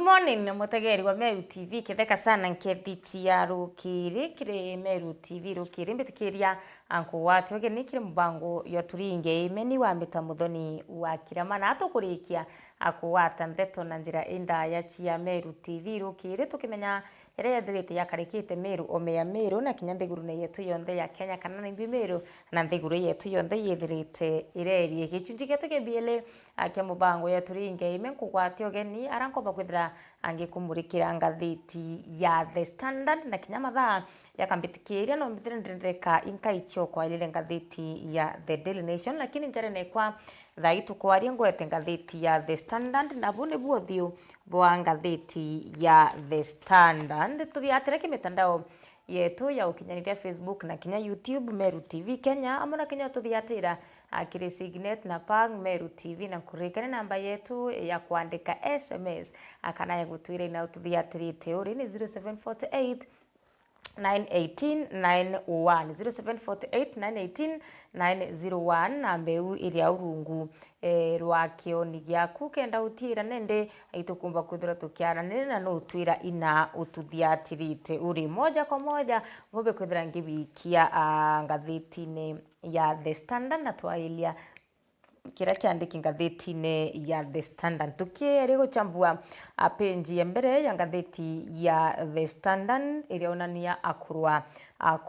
morning mutegeri wa Meru TV kitheka sana nkebiti ya rukiri kire Meru TV rukiri mbitikiria anko watu wake nikire mubango yo turinge imeni wa mitamuthoni wa kiramana atukurikia akuwata ndeto na njira inda ya chia Meru TV rukiri tukimenya ere yathirite yakarikite Meru omea Meru na kinya nthiguru na yetu yonthe ya Kenya kana na Meru na nthiguru yetu yonthe yethirite irerie gichunji getu gebiele akia mubango ya turinge ime kugwati ogeni arankoba kwithira angikumurikira ngathiti ya The Standard na kinya mathaa yakambitikiria no mbithire ndireka inkaicho kwa ile ngathiti ya The Daily Nation lakini njare nekwa thaitu kwaria ngwete ngathiti ya The Standard na bune buothio bwa ngathiti ya The Standard tuthiatire kimitandao yetu ya ukinyaniria Facebook na kinya YouTube Meru TV Kenya amona kinya tuthiatira akiri Signet na Pang Meru TV na kurikana namba yetu ya kuandika SMS akana ya gutwire na tuthiatirite uri ni 0748 918 901 0748 918 na mbeu iria urungu rwa kioni giaku kenda utira nende itukumba kuthira tukiara na no utwira ina ututhiatirite uri moja kwa moja mbobe kuthira ngibikia ngathiti-ini ya The Standard na twailia kira kiandiki ngathiti-ini ya The Standard tukieri guchambua penji mbere ya ngathiti ya The Standard iria onania akurwa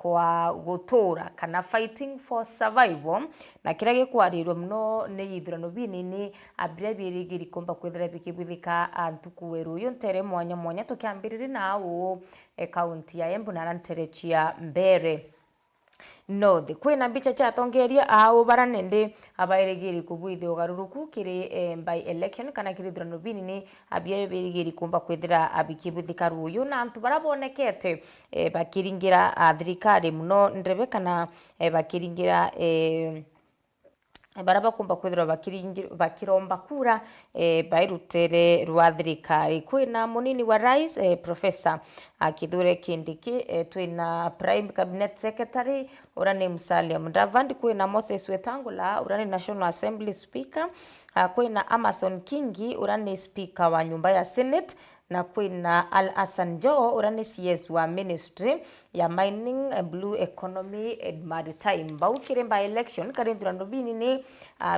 kwa gutura kana fighting for survival na kira gikwarirwo mno ni ithurano binini abira birigiri komba kwithira bikibwithika antukuweru yo ntere mwanya mwanya tukiambiriri nawo county ya Embu na nterechia mbere no the kwina bicha cha tongeria au baranende abairigiri kubwithi ugaruruku kiri by election kana kiri thurano binini abia birigiri kumba kwithira abikibwithika ruyu na antu barabonekete bakiringira thirikari muno ndrebe kana bakiringira baraba kumba kwithira bakiromba kura bairutere rwa thirikari kwina munini wa rais Professor Kithure Kindiki twina Prime Cabinet Secretary urani Musalia Mudavadi kwina Moses Wetangula urani National Assembly Speaker kwina Amason Kingi urani Speaker wa nyumba ya Senate na kwina Al Hassan Joho urani CS wa Ministry ya Mining, Blue Economy and Maritime baukire by election karindurano binini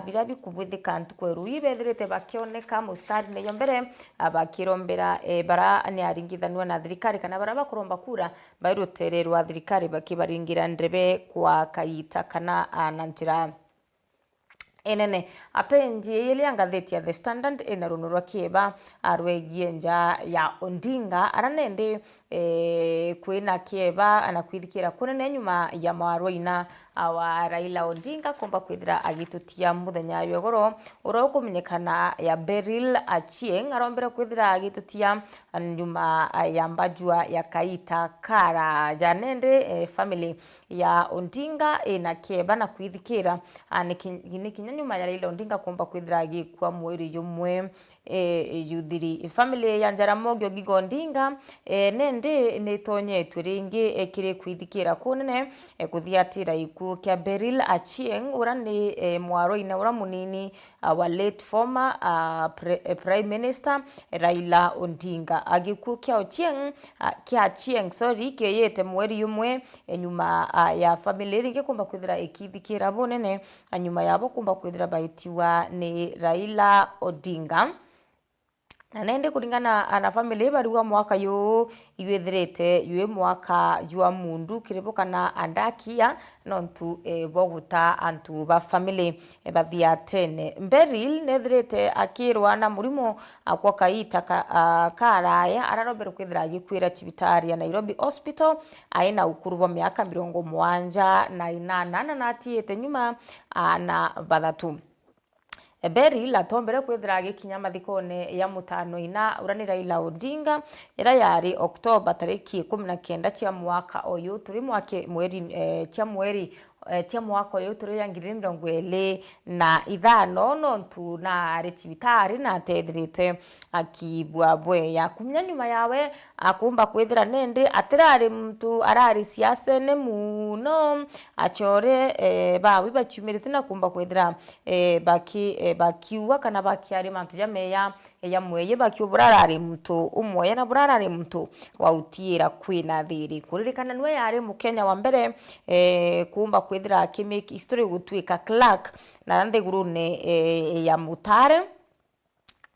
birabi kubwithika ntukweru ibethirite bakioneka mustari ne yombere abakirombera bara ni aringithanwa na thirikari kana bara bakuromba kura bairutere rwa thirikari bakibaringira ndrebe kwa kaita kana na njira enene apenji ile ngathiti ya The Standard ina runurwa kieba arwegie nja ya Ondinga aranende kwina kieba anakwithikira kunene nyuma ya marwaina wa Raila Ondinga komba kwithira agitutia muthenya yogoro urokumenyekana ya Beryl Achieng arombera kwithira agitutia nyuma ya mbajua ya kaita kara janende family ya Ondinga ina kieba na kwithikira nikinya nyuma ya Raila Ondinga komba kwithira agikwa mweri jumwe yuthiri family ya Jaramogi Oginga Ondinga nende nitonyetwe ringi kire kwithikira kunene kuthiatira iku kya Beryl Achieng urani mwaroina ura munini wa late former Prime Minister Raila Ondinga agiku kya Achieng sorry kiyete mweri yumwe nyuma ya family ringi kumba kwithira ikithikira bonene nyuma yabo kumba kwithira baitiwa ni Raila Ondinga na nende kuringana na family bariwa mwaka yo iwethirite yue mwaka jwa mundu kiribo kana andakia nontu boguta antu ba family bathiatene Beryl nethirite akirwa na murimo akwa kaita karaya ararobero kwithira gikwira cibitari ya Nairobi Hospital aina ukuru wa miaka 78 na atiete nyuma na bathatu Beryl atombere kwithira agikinya mathikone ya mutano ina urani Raila Ondinga ira yari Oktoba tariki 19 cia mwaka oyu turi mwake mweri cia mweri tia mwaka uyu turi ya 2025 nontu na ari cibitari na tethirite akibwa bwe ya kumya nyuma yawe akumba kwithira nende atirari mtu arari siasene muno achore bawi bachumirite na kumba kwithira bakiwa kana bakiari mantu jameya ya mweye bakiuburarari mtu umwe na burarari mtu wa utiira kwina thiri kuririkana nwe yari mukenya wa mbere kumba kwithira akimake history gutwika clerk na nthigurune ya Mutare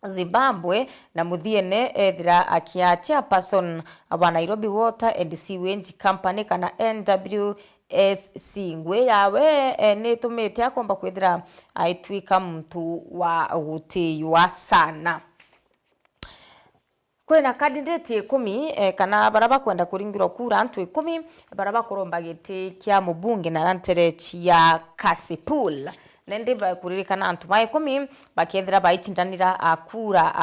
Zimbabwe na muthiene ethira akia chairperson wa Nairobi Water and Sewage Company kana NWSC ngwe yawe ni tumite akomba kwithira aitwika mtu wa gutiywa sana. Kwena candidate 10 kana baraba kwenda kuringirwa kura antu 10 baraba kuromba giti kia mubunge na ranterechi ya Kasipul nende bakuririkana antu mai 10 bakethira baitindanira akura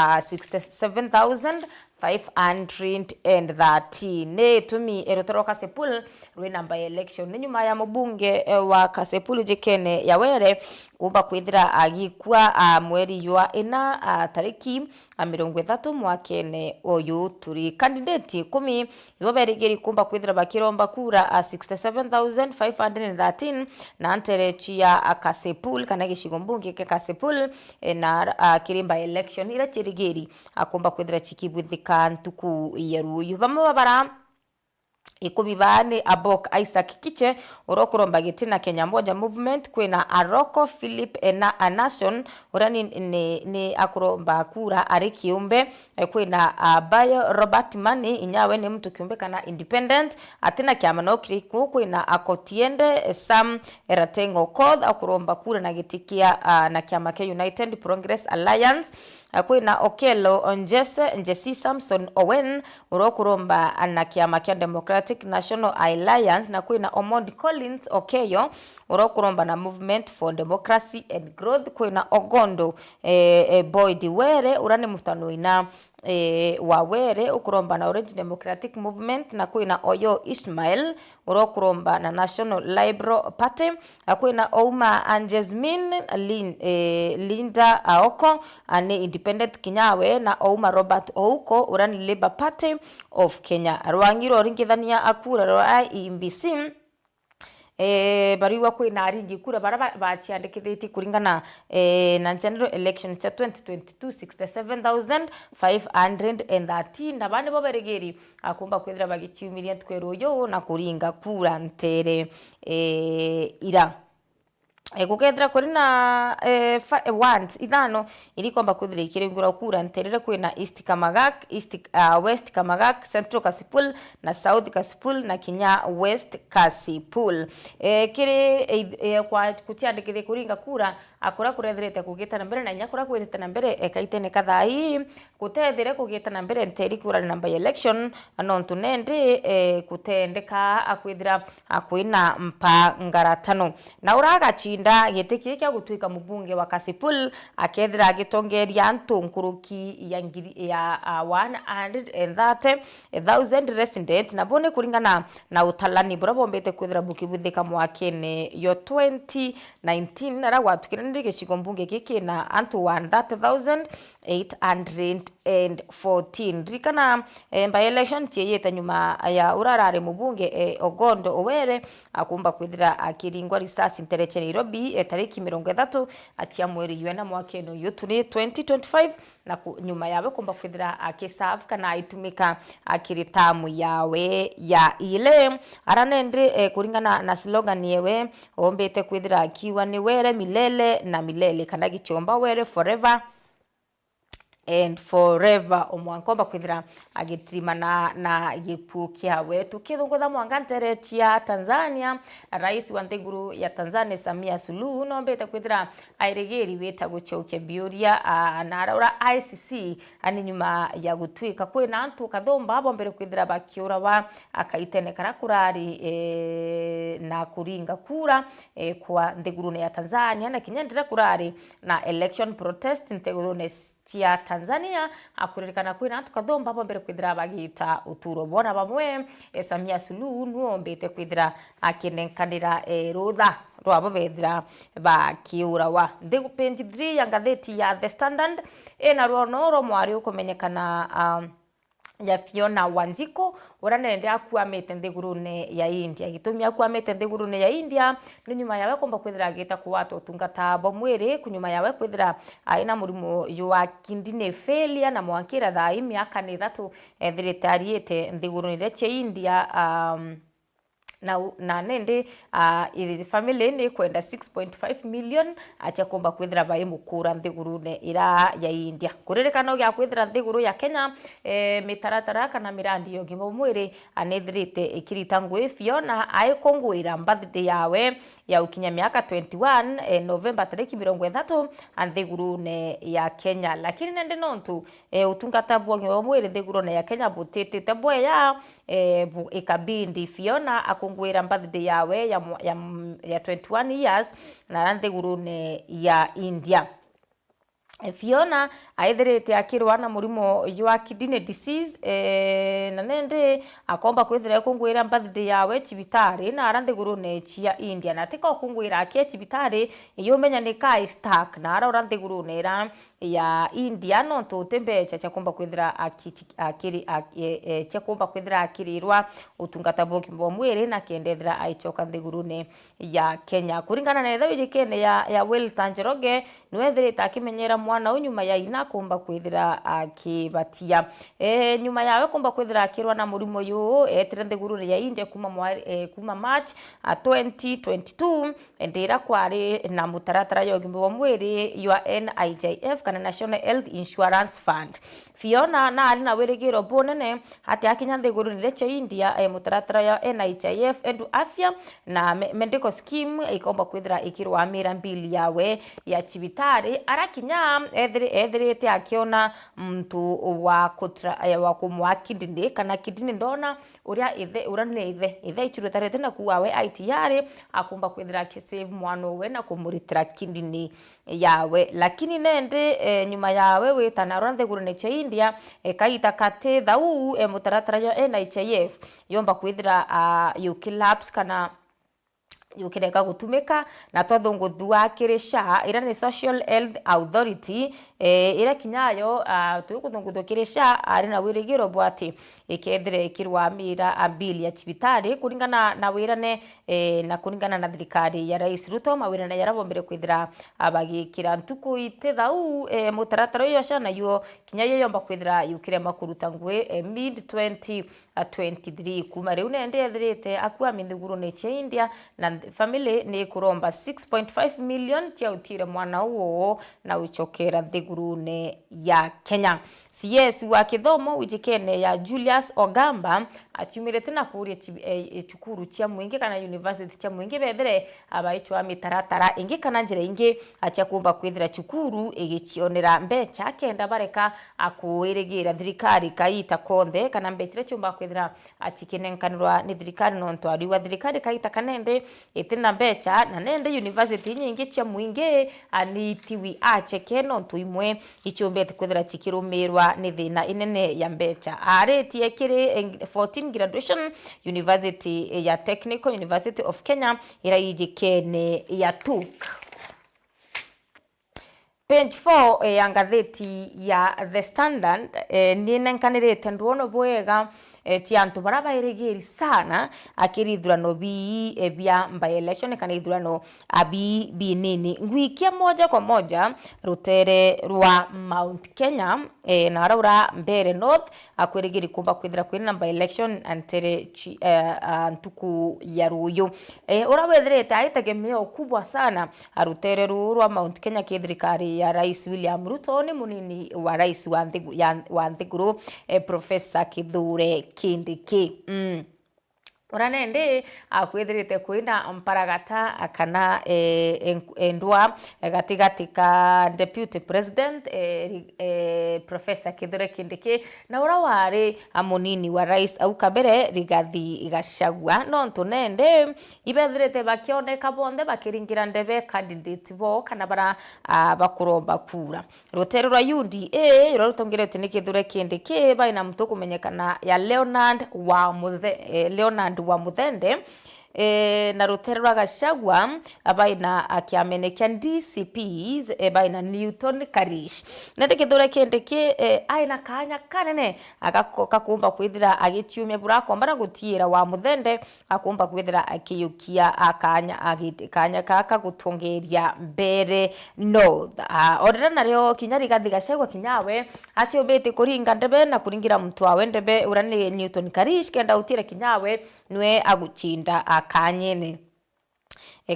67,513 ne tumi erotoro Kasipul rwe namba election ni nyuma ya mubunge wa Kasipul jekene yawere kumba kwithira agikwa mweri ywa ina tariki 30 mwakene oyu turi candidate 10 yoberigeri kumba kwithira bakiromba kura 67,513 na anterechi ya Kasipul kana gishigo mbunge ke Kasipul na kirimba election ira chirigeri akumba kwithira chikibwithika ntuku yeruyu bamwe bara ikubibane Abok Isaac Kiche urokuromba gitina Kenya Moja Movement kwina Aroko Philip a Nation urani ni akuromba kura ari kiumbe kwina Bayo Robert Mani inyawe ni mtu kiumbe kana independent atina kiama no kiriku kwina Akotiende Sam Eratengo Code akuromba kura na gitikia na kiama ke United Progress Alliance kwina Okelo Njesi Samson Owen urokuromba na kiama kia Democratic National Alliance na kwina Omondi Collins Okeyo urokuromba na Movement for Democracy and Growth kwina Ogondo Boyd Were urani mutano ina wawere ukuromba na Orange Democratic Movement na kwina Oyo Ismail urokuromba na National Liberal Party kwina Ouma Anjesmin Linda Aoko ane Independent Kinyawe na Ouma Robert Ouko urani Labour Party of Kenya rwangiro ringithania akura rwa IEBC bariwa kwina ringi kura bara bachiandikithiti kuringana na general election cha 2022 67,513 na bande boberegeri akumba kwithira bagichiumiria tweroyo na kuringa kura ntere ira gukethira kuri na once ithano irikomba kwithira ikiringura kura nterere kwina East Kamagak, West Kamagak, Central Kasipul na South Kasipul na Kinya West Kasipul kiri kwa kutiandikithia kuringa kura akora kurethirite kugita na mbere na nyakora kwirite na mbere ekaitene kathai kutethire kugita na mbere nteri kura namba election anontu nende kutendeka akwithira akwina mpangaratano na uraga chinda gitiki kya gutwika mubunge wa Kasipul akethira agitongeria antu nkuruki ya ngiri ya 130,000 resident na bone kuringana na utalani bura bombete kwithira bukibuthika mwakene yo 2019 na ragwatukira gicigo mbunge giki na antu 130,814 rikana by election tieyete nyuma ya urarare mubunge Ogondo Owere akumba kwithira akiringwa risasi ntereche Nairobi tariki 30 atia mweri yena mwakeno yutuni 2025 na nyuma yawe kumba kwithira akiserve kana aitumika akiritamu yawe ya ile aranendre kuringana na slogan yewe ombete kwithira akiwa ni were milele na milele kana gichomba were forever and forever omwankomba kwithira agitrima na gipukia wetu kithungutha mwangantere chia Tanzania rais wa nthiguru ya Tanzania Samia Suluhu nombete kwithira airigeri weta guchaukia biuria na araura ICC ani nyuma ya gutwika kwina antu kathomba abo mbere kwithira bakiura wa akaitene kana kurari na kuringa kura kwa nthiguru ya Tanzania na kinyandira kurari na election protest nthiguru cia Tanzania akuririkana kwina tukathomba mbere kwithira bagita uturo bona bamwe Samia Suluhu nuombite kwithira akinenkanira rutha rwabo bethira bakiurawa ndigu page 3 ya ngatheti ya The Standard ena ruonoro mwari ukumenyekana ya Fiona Wanjiku uranende akuamite nthigurune ya India gitumi akuamite nthigurune ya India ni nyuma yawe komba kwithira gita kuwata utungata bomwiri kunyuma yawe kwithira aina murimu wa kidney failure na mwankira thaa miaka ni 3 thirikariite nthigurune cia India na nende family ni kwenda 6.5 million acha komba kwithira bai mukura nthigurune ira ya India kuririkana gya kwithira nthiguru ya Kenya mitaratara kana mirandi yo gimo mwiri anethirite ikirita ngui Fiona aikongwira birthday yawe ya ukinya miaka 21 November 30 nthigurune ya Kenya lakini nende nontu utungata bwo mwiri nthigurune ya Kenya butitite bweya ikabindi Fiona ngwira birthday yawe ya 21 years na nthigurune ya India. Fiona aithirite akirwa na murimo wa kidney disease na nende akomba kwithira kungwira birthday yawe chibitari na aranthigurune cia India na tika kungwira akie chibitari yomenya ni kai stack na aranthigurune ira ya India no tutembe cha komba kwithira akiri cha komba kwithira akirirwa utungata bwo mwiri na kendethira aichoka nthigurune ya Kenya kuringana na ithawi jikene ya Welton Njoroge nwethirite akimenyera mwana unyuma ya ina komba kwithira akibatia nyuma yawe komba kwithira akirwa na murimo yu etire nthigurune ya India kuma March 2022 ndira kwari na mutaratara yo gimbo mwiri ya NHIF kana National Health Insurance Fund. Fiona na ali na wirigiro bonene ati akinya nthigurune cia India mutaratara ya NHIF endu afya na medical scheme ikomba kwithira ikirwa mira mbili yawe ya chibitari arakinya ethirite akiona mtu wa kumwa kidney kana kidney ndona uria urane ithe ichurutarete na kuwawe ITR akumba kwithira save mwana we na kumuritira kidney yawe lakini nende nyuma yawe witana ranthigurune cia India kaita kate thau mutaratara ya NHIF yomba kwithira ukilapse kana yukireka gutumika na tothungu thua kirisha ira ni Social Health Authority ira kinyayo tukuthungu thukirisha ari na wirigiro bwati ikethire kirwa mira ambili ya chibitari kuringana na wirane na kuringana na thirikari ya Rais Ruto mawirane yarabombere kwithira abagikira ntuku ite thau mutaratara yo shana yo kinyayo yomba kwithira yukire makuruta ngwe mid 2023 kuma riu nende ethirite akua minthiguru ne cia India na family ni kuromba 6.5 million tia utire mwana uo na uchokera thigurune ya Kenya. CS wa kithomo wijikene ya Julius Ogamba achimirete na kuria chukuru cia mwingi kana university cia mwingi bethere abaichwa mitaratara ingi kana njira ingi acha kumba kwithira chukuru igichionera mbecha kenda bareka akuirigira thirikari kaita konthe kana mbechire chumba kwithira achikinenkanirwa ni thirikari no ntwari wa thirikari kaita kanende itina mbecha na nende university nyingi cia mwingi anitiwi acheke no tuimwe ichombete kwithira chikirumirwa ni thina inene ya mbecha aretie kiri 14 graduation university ya Technical University of Kenya ira ijikene ya TUK. Page 4 ya ngatheti ya The Standard ni nenkanirite nduono bwega ti antu baraba irigiri sana akirithurano bia by election kana ithurano abi nini ngwikia moja kwa moja rutere rwa Mount Kenya na raura mbere north akwirigiri kumba kwithira kwina by election antere ntuku ya ruyu urawethirite aitegemeo kubwa sana rutere rwa Mount Kenya kithirikari ya Rais William Ruto ni munini wa rais wa Nthiguru Professor Kithure Kindiki uranende akwithirite kwina mparagata kana endwa gatigati ka deputy president Professor Kithure Kindiki na ura wari munini wa rais au kabere Rigathi Gachagua no ntunende ibethirite bakioneka bonde bakiringira ndebe candidate bo kana bara bakuromba kura rutero rwa UDA rutongirete ni Kithure Kindiki baina mtu kumenyekana ya Leonard wa Muthende na rutero rwa Gachagua abaina akiamenekia DCPs baina Newton Karish nende Kithure Kindiki aina kanya kanene akakumba kwithira agitiumia burako mbara gutiira wa Muthende akumba kwithira akiyukia kanya kaka gutongeria mbere North orera nario kinya Rigathi Gachagua kinyawe atiobete kuringa ndebe na kuringira mtu awe ndebe urani Newton Karish kenda utire kinyawe nwe aguchinda akanyene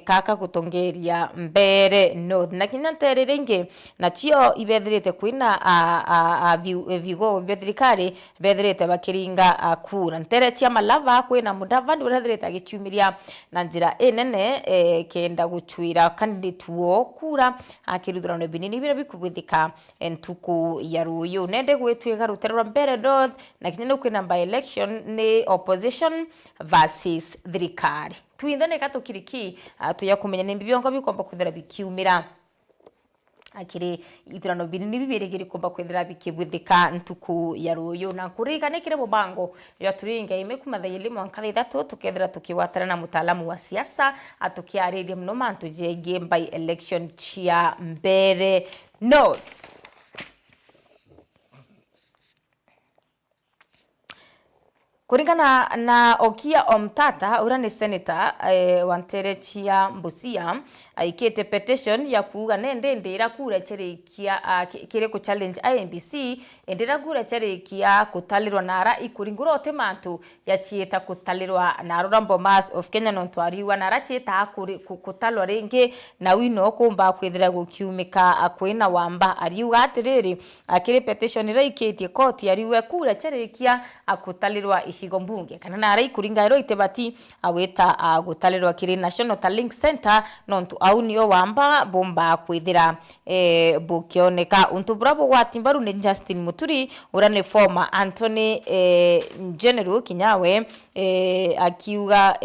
kaka gutongeria mbere North na kinya ntereringi na cio ibethirite kwina vigo bethirikari bethirite bakiringa kura ntere cia Malava kwina Mudavadi urethirite agichumiria na njira enene kenda guchwira candidate wo kura akirithurano binini bira bikubithika entuku ya ruyu nende gwetwiga rutero rwa mbere North na kinya kwina by election ni opposition versus thirikari tuindane katukiriki tuya kumenya nimbi byongo bikomba kwithira bikiumira akiri ithurano binini bibiri girikomba kwithira bikibwithika ntuku ya ruyu na kurigane kire mubango ya turinga imekuma elimu ankara ithatu tukethira tukiwatana na mutaalamu wa siasa atukiariria mno mantu jege by election chia mbere North kuringana na Okia Omtata urani senator wantere chia Busia aikete petition ya kuuga nende ndira kura cherekia kire ku challenge IEBC endira kura cherekia kutalirwa nara ikuringura otemantu ya chieta kutalirwa na Bomas of Kenya nontwariwa nara chieta kutalwa ringi na wino kumba kwithira gukiumika akwina wamba ariuga atiriri akire petition raiketie court yariwe kura cherekia akutalirwa ishigo mbunge kana nara ikuringa ero itebati aweta gutalirwa kiri National Talent Center nontu au niyo wamba bomba kwithira bukioneka untu bravo watimbaru ne Justin Muturi urane former Anthony General kinyawe akiuga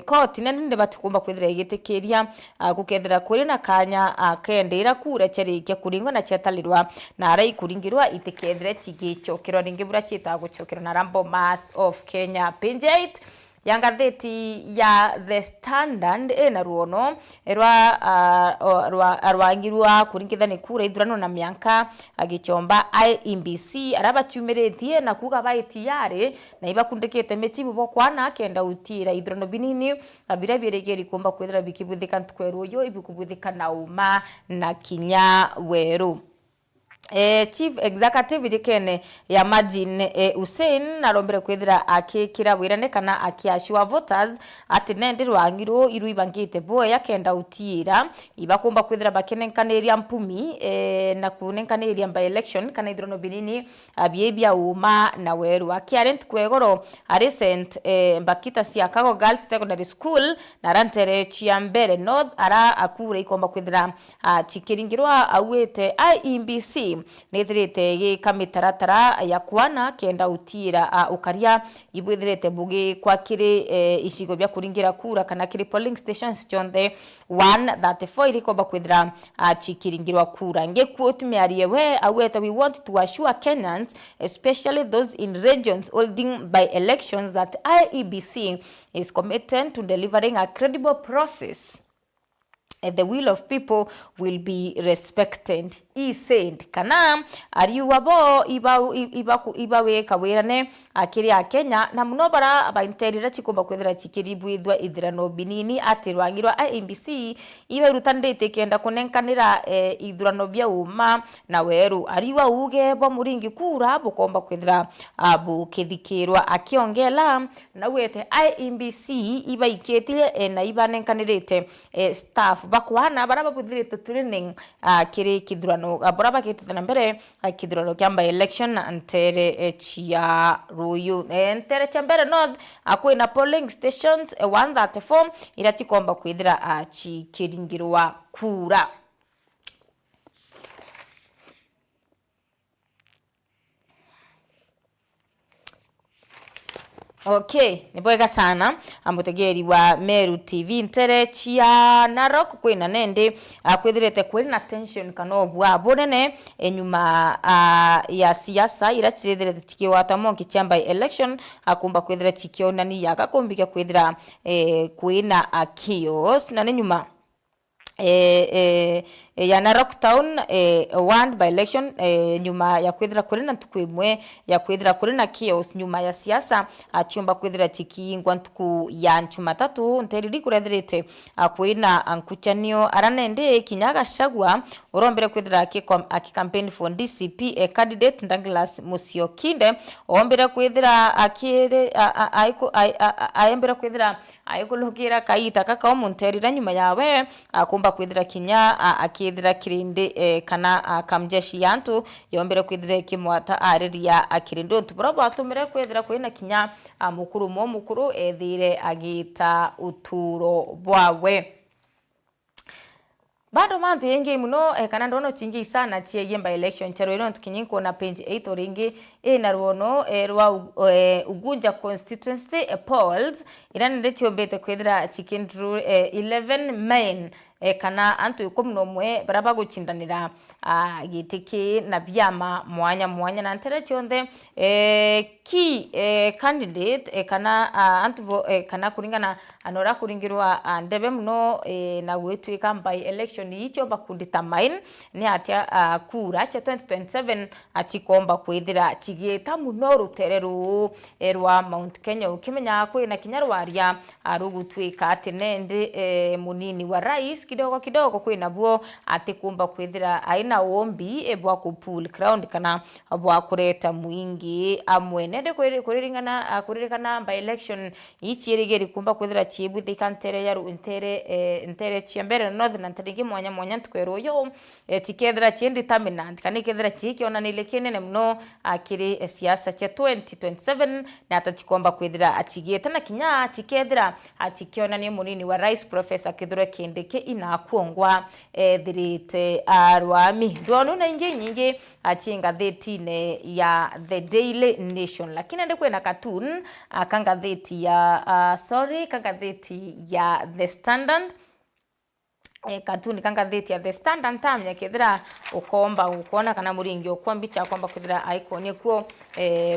court nende batikumba kwithira igitekeria gukethira kuri na kanya akendera kure cherike kuringo na chetalirwa na ara ikuringirwa itekethire tigicokero ringibura chita gucokero na Bomas of Kenya page 8 yangatheti ya The Standard na ruono rwangirwa kuringithani kura ithurano na mianka agichomba IEBC arabatumiretie na kuga baiti yare na ibakundikite mechibu bokwana kenda utira ithurano binini abira biregeri kumba kwithira bikibuthika ntukweru yo ibikubuthika na uma na kinya weru Chief Executive dikene ya Majin Hussein narombere kwithira akikira wirane kana akiashwa voters ati nende rwangiro iru ibangite boya kenda utira ibakumba kwithira bakenenkaneria mpumi na kunenkaneria by election kana ithurano binini abiebia uma na weru akiarent kwegoro recent Mbakita Siakago Girls Secondary School na rantere chia mbere North ara akure ikomba kwithira chikiringirwa awete IEBC nethirite gi kamitaratara ya kwana kenda utira ukaria ibwithirite bugi kwa kiri ishigo bya kuringira kura kana kiri polling stations chonde 134 ilikomba kwithira chikiringirwa kura ngekuotu mearie we aweta we want to assure Kenyans especially those in regions holding by elections that IEBC is committed to delivering a credible process. The will of people will be respected. He said kana ariwabo ibawe kawirane akiri a Kenya na munobara abainterira chikomba kwethira chikiribwithwa ithirano binini atirwangirwa IEBC iberutandite kenda kunenkanira ithurano bya uma na weru ariwa uge bo muringi kura bukomba kwethira bukithikirwa akiongela na wete IEBC ibaiketie na ibanenkanirite staff alafu bakwana baraba buthirite training kiri kithurano baraba kitithana mbere kithurano kya election ntere chia ruyu ntere cha mbere north akwina polling stations 134 ira chikomba kwithira chikiringirwa kura. Okay, nibwega sana amutegeri wa Meru TV ntere chia Narok kwina nende kwithirite kwina tension kanobwa bonene enyuma ya siasa ira chirithirite tikiwata monki chamba election akumba kwithira tikionani yakakumbika kwithira kwina chaos na nyuma ya Narok town one by election nyuma ya kwithira kurina ntuku imwe ya kwithira kurina chaos nyuma ya siasa achiomba kwithira chikingwa ntuku ya Jumatatu nteriri kurethirite kwina ankuchanio aranende kinyaga shagwa urombere kwithira campaign for DCP candidate Douglas Musiokinde ombere kwithira akire aembere kwithira aikulukira kaita kaka munterira nyuma yawe akumba kwithira kinya akithira kirinde kana kamjeshi yantu yombere kwithira kimwata ariria akirindo ntubrobo atumire kwithira kwina kinya mukuru ethire agita uturo bwawe bado mantu yengi muno kana ndono chingi sana chie yemba election chero ino tukinyinko na page 8 oringi na ruono rwa Ugunja constituency polls irani ndetio bete kwithira chikindru 11 main kana antu 11 baraba guchindanira gitiki na byama mwanya na ntere chonde ki candidate kana antu kana kuringana anora kuringirwa ndebe muno na gwetwika by election icho bakundita main ni atia kura cha 2027 achikomba kwithira chigeta muno rutereru rwa Mount Kenya ukimenya kwina kinyarwaria arugutwika atinende munini wa rais kidogo kwina bwo atikumba kwithira aina ombi ebwa kupul ground kana abwa kureta muingi amwenende kuririkana by election ichirigeri kumba kwithira chibuthika ntere ya ntere chiambere north na ntere mwanya ntweroyo tikethira chiindeterminant kana ikethira chikiona nile kinene muno akiri siasa cha 2027 na atachikomba kwithira achigiete na kinya chikethira achikiona ni munini wa rais Professor Kithure Kindiki ina kuongwa thirite arwami ndono na nyingi achinga thetine ya The Daily Nation lakini ndikwe na cartoon kangatheti ya kangatheti ya The Standard cartoon kangatheti ya The Standard tamya kethira ukomba ukona kana muringi okwambicha kwamba kwithira icon yekuo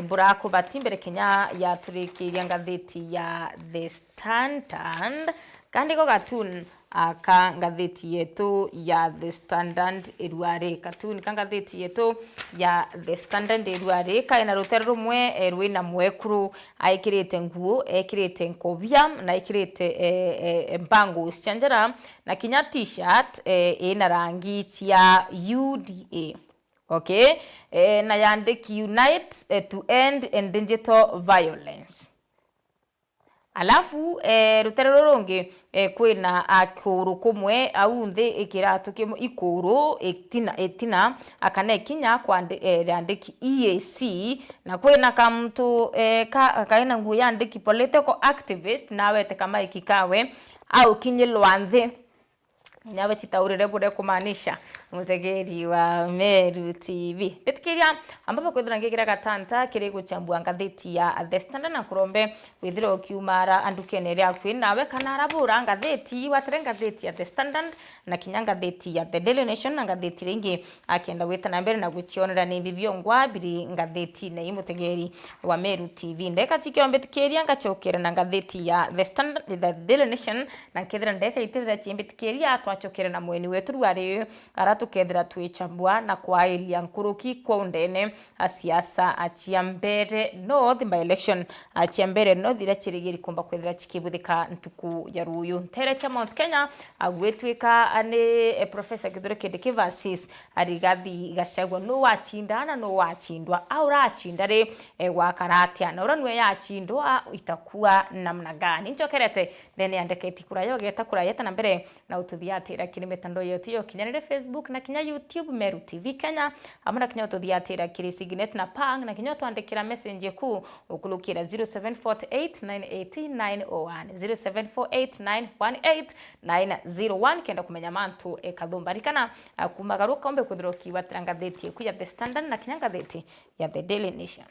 burako batimbere Kenya ya turikiria ngatheti ya The Standard kandi ko cartoon kangatheti yetu ya The Standard Edware cartoon kangatheti yetu ya The Standard Edware kaina rutero rumwe rwina mwekuru aikirite nguo ekirite nkobya na ikirite mbango chanjara na kinya t-shirt ina rangi ya UDA okay na yandiki unite to end digital violence. Alafu rutero ronge kwina akuru kumwe au nthi ikiratu kimu ikuru etina akana kinya kwa andiki EAC na kwina kamtu kaina nguo yandiki political activist nawe te kama ikikawe au kinyilwa nthi nyawe chitaurire bude kumanisha mutegeri wa Meru TV betikiria ambapo kwithira ngigira gatanta kiri guchambua ngatheti ya The Standard na kurombe withira ukiumara andukene ria kwina we kana arabura ngatheti watire ngatheti ya The Standard na kinya ngatheti ya The Daily Nation na ngatheti ringi akenda wita na mbere na guchionera ni bibio ngwabiri ngatheti na imutegeri wa Meru TV ndeka chikiombe tikiria ngachokera na ngatheti ya The Standard The Daily Nation na kithira ndeka itira chimbitikiria twachokera na mweni wetu rwari aratukethira twichambua na kwailia nkuruki kwa undene siasa achiambere north by election achiambere north ira chirigiri kumba kwethira chikibuthika ntuku ya ruyu ntere cha Mount Kenya agwetwika ane Professor Kithure Kindiki versus Rigathi Gachagua no wachindana no wachindwa au rachindare wakaratia na uranwe yachindwa itakuwa namna gani njokerete ndene andeketi kura yogeta kura yeta na mbere na ututhia tuthiatira kiri mitandao yetu yo kinyanire Facebook na kinya YouTube Meru TV Kenya hamwe na kinya tuthiatira kiri Signet na Pang na kinya twandikira message ku ukulukira 0748918901 0748918901 kenda kumenya mantu ekathumba rikana kumagaruka ombe kuthroki watrangatheti ku ya The Standard na kinya ngatheti ya The Daily Nation.